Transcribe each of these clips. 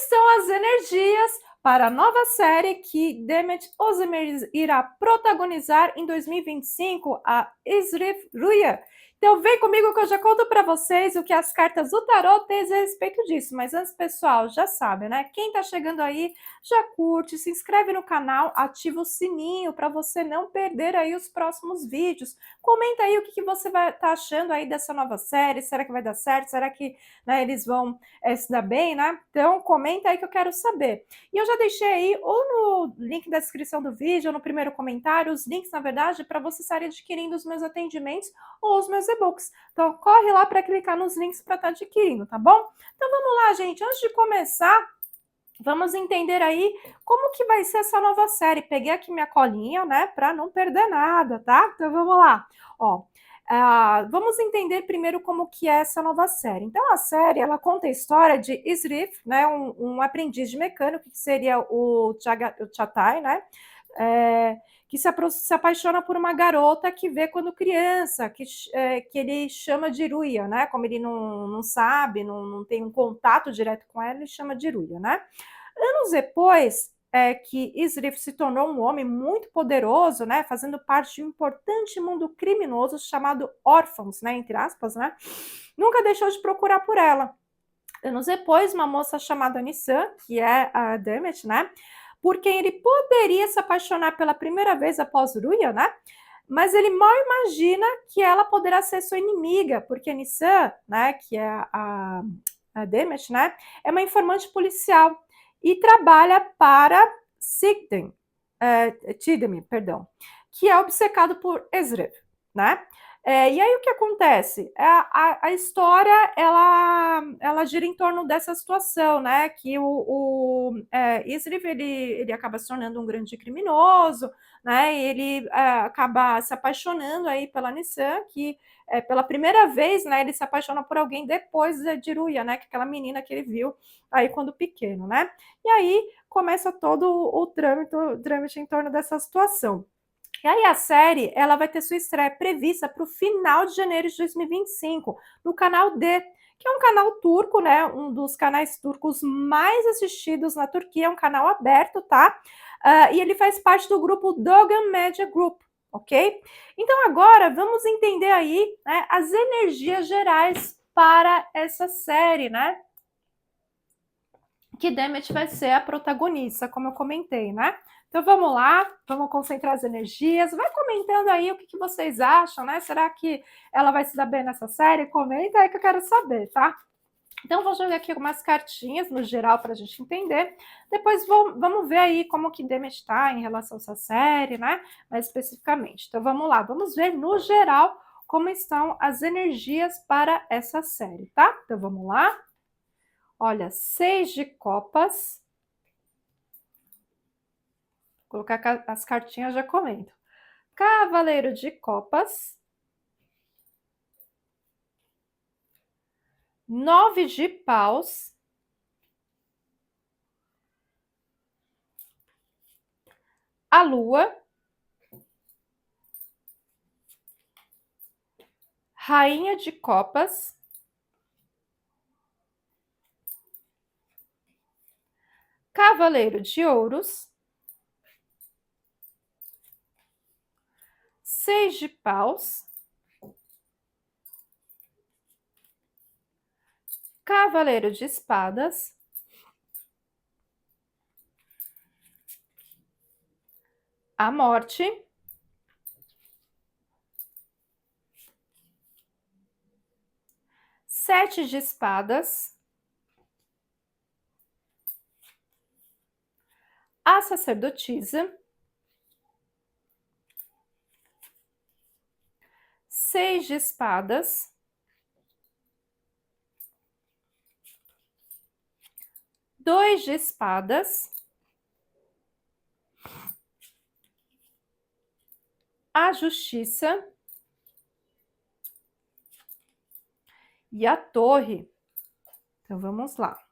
estão as energias para a nova série que Demet Özdemir irá protagonizar em 2025, a Isrif Rüya. Então vem comigo que eu já conto para vocês o que as cartas do tarot têm a respeito disso. Mas antes, pessoal, já sabe, né? Quem tá chegando aí, já curte, se inscreve no canal, ativa o sininho para você não perder aí os próximos vídeos. Comenta aí o que você vai estar achando aí dessa nova série. Será que vai dar certo? Será que, né, eles vão se dar bem, né? Então comenta aí que eu quero saber. E eu já deixei aí, ou no link da descrição do vídeo, ou no primeiro comentário, os links, na verdade, para você estar adquirindo os meus atendimentos ou os meus e-books. Então, corre lá para clicar nos links para estar adquirindo, tá bom? Então, vamos lá, gente. Antes de começar, vamos entender aí como que vai ser essa nova série. Peguei aqui minha colinha, né, para não perder nada, tá? Então, vamos lá. Ó, vamos entender primeiro como que é essa nova série. Então, a série, ela conta a história de Isrif, né, um aprendiz de mecânico, que seria o Çağatay, né, que se apaixona por uma garota que vê quando criança, que ele chama de Ruya, né, como ele não sabe, não tem um contato direto com ela, ele chama de Ruya, né. Anos depois, que Isrif se tornou um homem muito poderoso, né, fazendo parte de um importante mundo criminoso chamado órfãos, né, entre aspas, né, nunca deixou de procurar por ela. Anos depois, uma moça chamada Nissan, que é a Demet, né, por quem ele poderia se apaixonar pela primeira vez após Ruya, né, mas ele mal imagina que ela poderá ser sua inimiga, porque Nissan, né, que é a Demet, né, é uma informante policial e trabalha para Tidemi, perdão, que é obcecado por Ezrev, né? E aí o que acontece? A história ela gira em torno dessa situação, né? Que Ezrev ele acaba se tornando um grande criminoso, né? E ele acaba se apaixonando aí pela Nissan, que pela primeira vez, né? Ele se apaixona por alguém depois de Ruya, né? Que é aquela menina que ele viu aí quando pequeno, né? E aí começa todo o trâmite em torno dessa situação. E aí a série, ela vai ter sua estreia prevista para o final de janeiro de 2025, no canal D, que é um canal turco, né? Um dos canais turcos mais assistidos na Turquia, é um canal aberto, tá? E ele faz parte do grupo Dogan Media Group, ok? Então agora vamos entender aí, né, as energias gerais para essa série, né? Que Demet vai ser a protagonista, como eu comentei, né? Então vamos lá, vamos concentrar as energias. Vai comentando aí o que vocês acham, né? Será que ela vai se dar bem nessa série? Comenta aí que eu quero saber, tá? Então vou jogar aqui algumas cartinhas no geral para a gente entender. Depois vamos ver aí como que Demet está em relação a essa série, né? Mais especificamente. Então vamos lá, vamos ver no geral como estão as energias para essa série, tá? Então vamos lá. Olha, 6 de copas. Vou colocar as cartinhas, já comento. Cavaleiro de copas. 9 de paus. A lua. Rainha de copas. Cavaleiro de ouros. 6 de paus. Cavaleiro de espadas. A morte. Sete de espadas. A sacerdotisa. 6 de espadas. Dois de espadas. A justiça. E a torre. Então, vamos lá.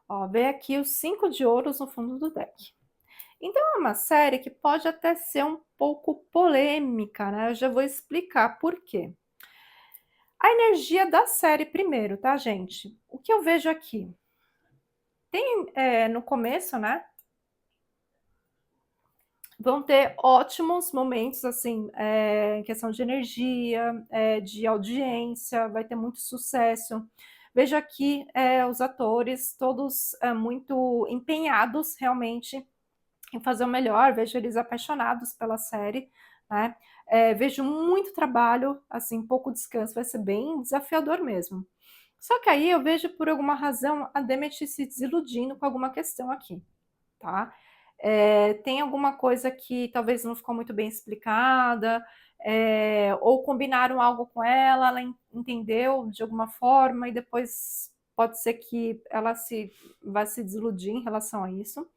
Ó, vem aqui os 5 de ouros no fundo do deck. Então, é uma série que pode até ser um pouco polêmica, né? Eu já vou explicar por quê. A energia da série primeiro, tá, gente? O que eu vejo aqui? no começo, né, vão ter ótimos momentos, assim, em questão de energia, de audiência, vai ter muito sucesso. Vejo aqui, os atores todos, muito empenhados, realmente, em fazer o melhor, vejo eles apaixonados pela série, né. Vejo muito trabalho, assim, pouco descanso, vai ser bem desafiador mesmo. Só que aí eu vejo, por alguma razão, a Demet se desiludindo com alguma questão aqui, tá. Tem alguma coisa que talvez não ficou muito bem explicada, ou combinaram algo com ela entendeu de alguma forma e depois pode ser que ela vai se desiludir em relação a isso.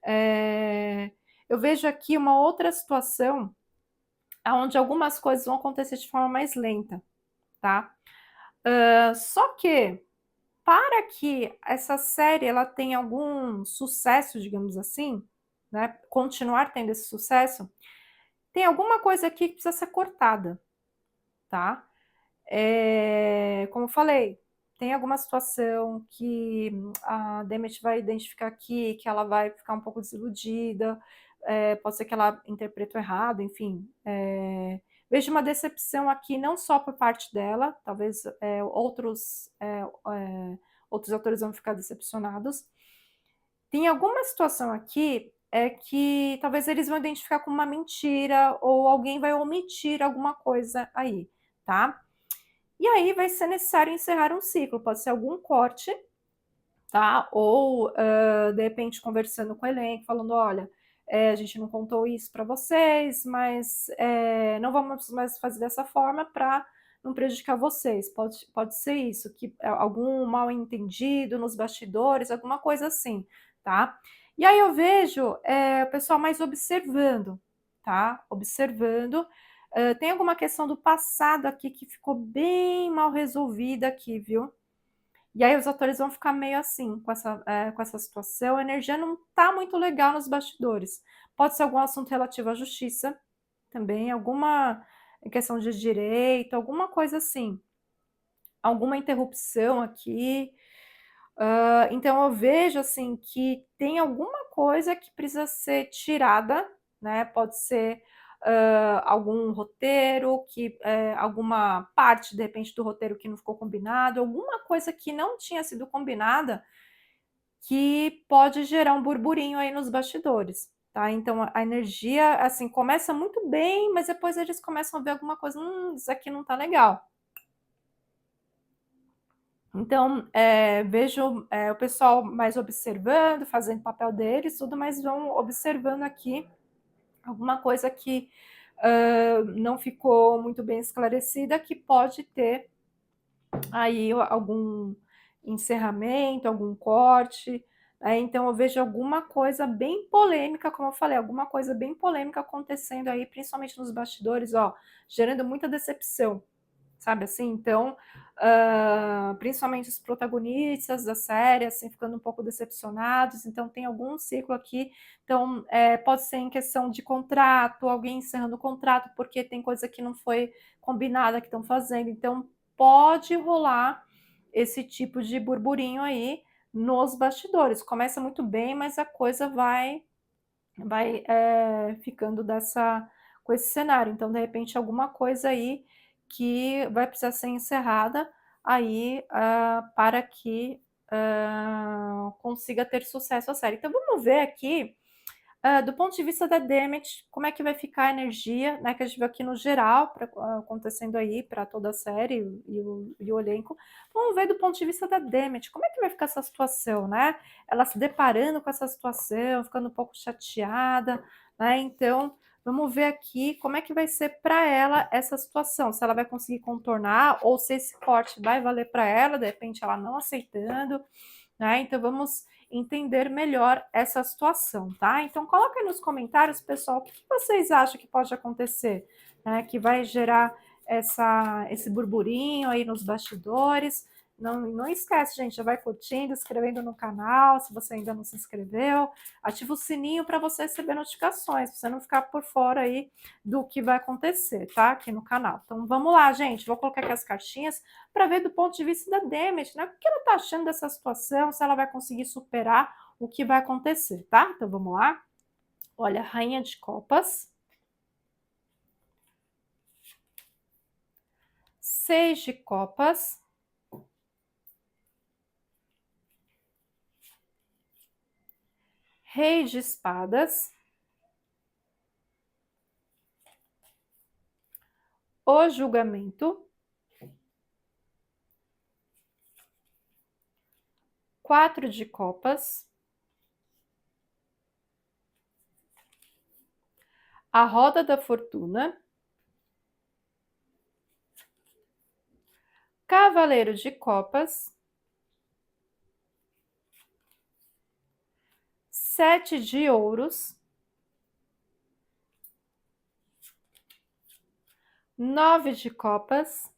Eh, eu vejo aqui uma outra situação aonde algumas coisas vão acontecer de forma mais lenta, tá. Só que para que essa série ela tenha algum sucesso, digamos assim, né, continuar tendo esse sucesso, tem alguma coisa aqui que precisa ser cortada, tá. Como eu falei, tem alguma situação que a Demet vai identificar aqui, que ela vai ficar um pouco desiludida, pode ser que ela interpretou errado, enfim. Vejo uma decepção aqui não só por parte dela, talvez, outros atores vão ficar decepcionados. Tem alguma situação aqui, que talvez eles vão identificar como uma mentira ou alguém vai omitir alguma coisa aí, tá. E aí vai ser necessário encerrar um ciclo, pode ser algum corte, tá, ou, de repente conversando com o elenco, falando: "Olha, a gente não contou isso para vocês, mas, não vamos mais fazer dessa forma para não prejudicar vocês". Pode ser isso, que algum mal entendido nos bastidores, alguma coisa assim, tá. E aí eu vejo, o pessoal mais observando, tá, observando. Tem alguma questão do passado aqui que ficou bem mal resolvida aqui, viu. E aí os atores vão ficar meio assim com essa situação, a energia não tá muito legal nos bastidores. Pode ser algum assunto relativo à justiça, também, alguma questão de direito, alguma coisa assim, alguma interrupção aqui. Então eu vejo, assim, que tem alguma coisa que precisa ser tirada, né, pode ser, algum roteiro alguma parte, de repente, do roteiro que não ficou combinado, alguma coisa que não tinha sido combinada, que pode gerar um burburinho aí nos bastidores, tá. Então a energia, assim, começa muito bem, mas depois eles começam a ver alguma coisa: isso aqui não tá legal". Então, vejo, o pessoal mais observando, fazendo o papel deles, tudo, mas vão observando aqui alguma coisa que, não ficou muito bem esclarecida, que pode ter aí algum encerramento, algum corte, então eu vejo alguma coisa bem polêmica, como eu falei, alguma coisa bem polêmica acontecendo aí, principalmente nos bastidores, ó, gerando muita decepção. Sabe assim? Então, principalmente os protagonistas da série, assim, ficando um pouco decepcionados, então tem algum ciclo aqui, então, pode ser em questão de contrato, alguém encerrando o contrato, porque tem coisa que não foi combinada que estão fazendo, então pode rolar esse tipo de burburinho aí nos bastidores. Começa muito bem, mas a coisa vai, ficando com esse cenário. Então, de repente, alguma coisa aí que vai precisar ser encerrada aí, para que, consiga ter sucesso a série. Então vamos ver aqui, do ponto de vista da Demet, como é que vai ficar a energia, né, que a gente viu aqui no geral acontecendo aí para toda a série e o elenco. Vamos ver do ponto de vista da Demet, como é que vai ficar essa situação, né? Ela se deparando com essa situação, ficando um pouco chateada, né? Então, vamos ver aqui como é que vai ser para ela essa situação, se ela vai conseguir contornar ou se esse corte vai valer para ela, de repente ela não aceitando, né? Então vamos entender melhor essa situação, tá? Então coloca aí nos comentários, pessoal, o que vocês acham que pode acontecer, né? Que vai gerar esse burburinho aí nos bastidores, Não esquece, gente, já vai curtindo, inscrevendo no canal, se você ainda não se inscreveu, ativa o sininho para você receber notificações, para você não ficar por fora aí do que vai acontecer, tá? Aqui no canal. Então vamos lá, gente, vou colocar aqui as caixinhas para ver do ponto de vista da Demet, né? O que ela tá achando dessa situação, se ela vai conseguir superar o que vai acontecer, tá? Então vamos lá. Olha, Rainha de Copas, 6 de Copas, Rei de Espadas, o Julgamento, 4 de Copas, a Roda da Fortuna, Cavaleiro de Copas, 7 de Ouros, 9 de Copas,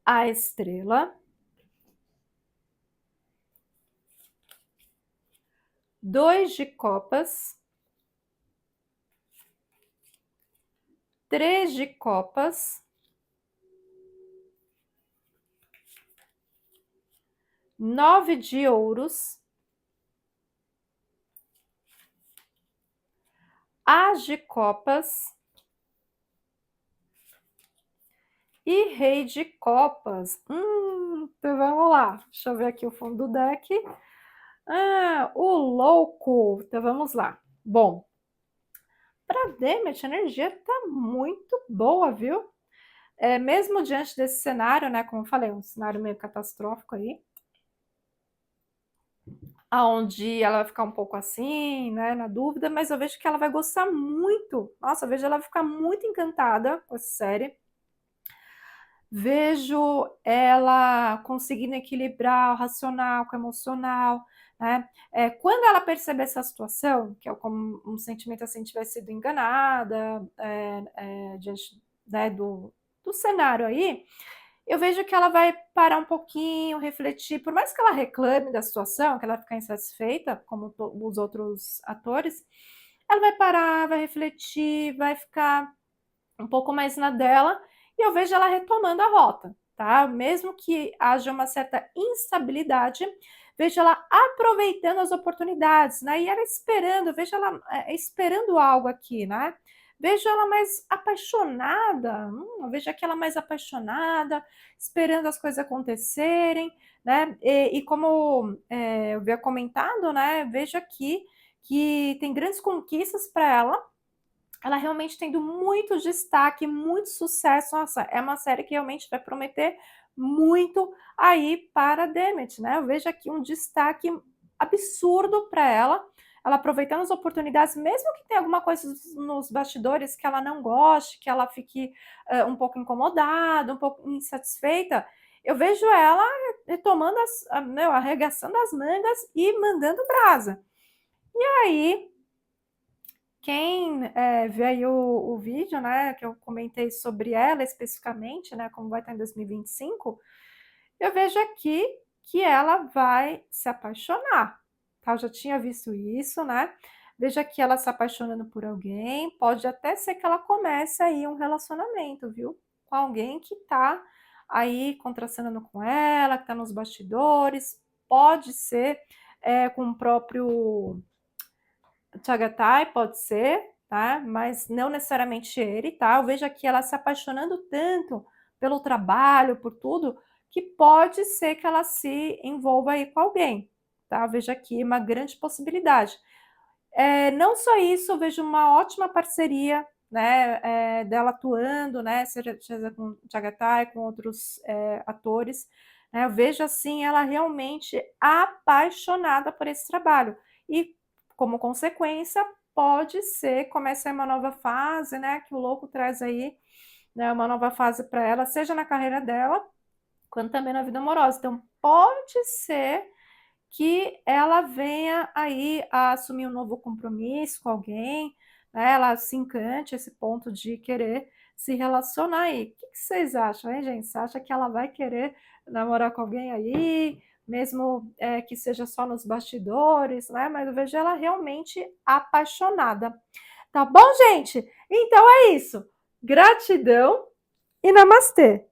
a Estrela, 2 de Copas, 3 de Copas, 9 de Ouros, As de Copas e Rei de Copas. Então vamos lá. Deixa eu ver aqui o fundo do deck. O louco. Então vamos lá. Bom, para Demet, a energia tá muito boa, viu? Mesmo diante desse cenário, né? Como eu falei, um cenário meio catastrófico aí, aonde ela vai ficar um pouco assim, né, na dúvida, mas eu vejo que ela vai gostar muito. Nossa, eu vejo ela ficar muito encantada com essa série. Vejo ela conseguindo equilibrar o racional com o emocional, né? Quando ela perceber essa situação, que é como um sentimento assim, tivesse sido enganada, diante, né, do cenário aí, eu vejo que ela vai parar um pouquinho, refletir, por mais que ela reclame da situação, que ela ficar insatisfeita, como os outros atores, ela vai parar, vai refletir, vai ficar um pouco mais na dela, e eu vejo ela retomando a rota, tá? Mesmo que haja uma certa instabilidade, vejo ela aproveitando as oportunidades, né? E ela esperando, vejo ela esperando algo aqui, né? Vejo ela mais apaixonada, eu vejo aquela mais apaixonada, esperando as coisas acontecerem, né? E como eu havia comentado, né? Vejo aqui que tem grandes conquistas para ela realmente tendo muito destaque, muito sucesso. Nossa, é uma série que realmente vai prometer muito aí para a Demet, né? Eu vejo aqui um destaque absurdo para ela aproveitando as oportunidades, mesmo que tenha alguma coisa nos bastidores que ela não goste, que ela fique um pouco incomodada, um pouco insatisfeita, eu vejo ela retomando, arregaçando as mangas e mandando brasa. E aí, quem vê aí o vídeo, né, que eu comentei sobre ela especificamente, né, como vai estar em 2025, eu vejo aqui que ela vai se apaixonar, tá? Eu já tinha visto isso, né? Veja aqui ela se apaixonando por alguém, pode até ser que ela comece aí um relacionamento, viu? Com alguém que tá aí contracenando com ela, que tá nos bastidores, pode ser com o próprio Chagatai, pode ser, tá? Mas não necessariamente ele, tá? Eu vejo aqui ela se apaixonando tanto pelo trabalho, por tudo, que pode ser que ela se envolva aí com alguém, tá? Eu vejo aqui uma grande possibilidade. Não só isso, eu vejo uma ótima parceria, né, dela atuando, né, seja com o Chagatai, com outros atores, né? Eu vejo assim ela realmente apaixonada por esse trabalho e, como consequência, pode ser comece uma nova fase, né, que o louco traz aí, né, uma nova fase para ela, seja na carreira dela, quanto também na vida amorosa. Então, pode ser que ela venha aí a assumir um novo compromisso com alguém, né? Ela se encante a esse ponto de querer se relacionar aí. O que vocês acham, hein, gente? Você acha que ela vai querer namorar com alguém aí, mesmo que seja só nos bastidores, né? Mas eu vejo ela realmente apaixonada. Tá bom, gente? Então é isso. Gratidão e namastê!